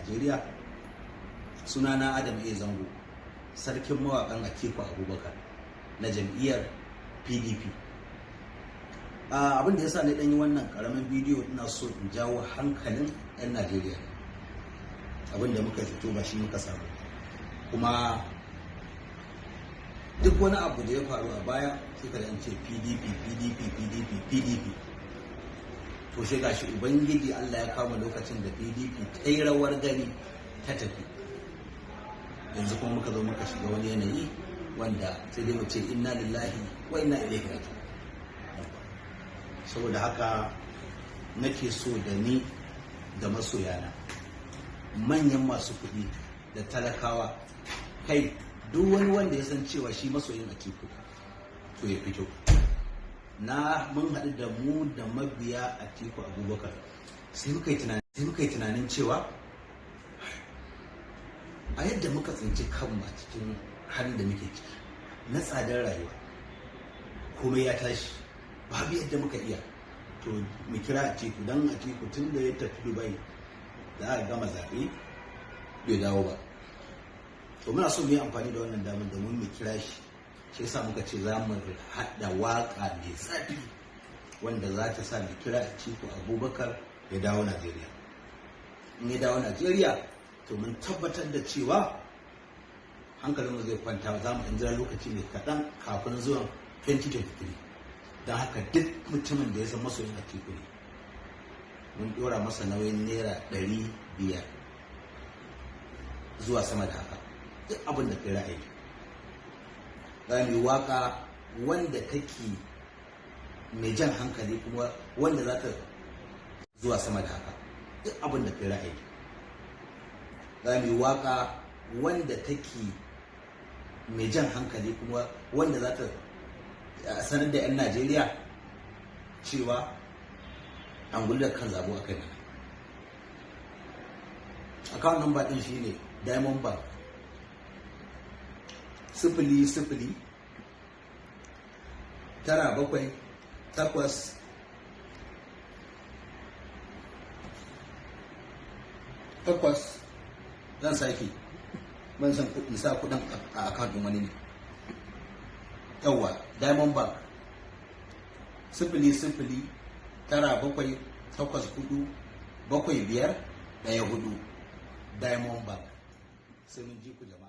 Najeriya. Sunana Adam A. Zango, sarkin mawaƙan Atiku Abubakar na jam'iyyar PDP. Abin da ya sa na ɗan yi wannan ƙaramin bidiyo, ina so in jawo hankalin 'yan Najeriya. Abin da muka fito ba shi muka samu, kuma duk wani abu da ya faru a baya sai ka ce PDP. To shi gashi Ubangiji Allah ya kama lokacin da PDP ta yi rawar gani ta tafi. Yanzu kuma muka zo muka shiga wani yanayi wanda sai dai mu ce inna lillahi wa inna ilaihi raji'un. Saboda haka nake so da ni da masoyana, manyan masu kuɗi da talakawa, kai duk wani wanda ya san cewa shi masoyin Atiku to ya fito. Mun haɗu da mu da mabiya Atiku Abubakar, sai muka yi tunanin cewa a yadda muka tsinci kanmu a cikin halin da muke ciki na tsadar rayuwa, komai ya tashi, babu yadda muka iya, to mu kira Atiku. Dan Atiku tun da ya tafi Dubai da aka gama zaɓe bai dawo ba, to muna so mu yi amfani da wannan damar domin mu kira shi. Shi yasa muka ce za mu haɗa waƙa mai tsafi wanda za ta sa mu kira Atiku Abubakar ya dawo Najeriya. In ya dawo Najeriya, to mun tabbatar da cewa hankalinmu zai kwanta. Za mu ɗan jira lokaci mai kaɗan kafin zuwan 2023. Don haka duk mutumin da ya san masoyin Atiku ne, mun ɗora masa nauyin naira 500 zuwa sama da haka, duk abin da kai ra'ayi. Za mu yi waƙa wanda take mai jan hankali, kuma wanda za ta zuwa sama da haka, duk abin da kai ra'ayi. Za mu yi waƙa wanda take mai jan hankali, kuma wanda za ta sanar da 'yan Najeriya cewa an gullar kan zabo a kai. Account number ɗin shine Diamond Bank 00 978 takwas. Zan sake, ban san kuɗi sa kuɗin a account ɗin wani ne. Yawwa, Diamond Bank 00 978 4 75 14. Diamond Bank. Sai mun ji ku jama'a.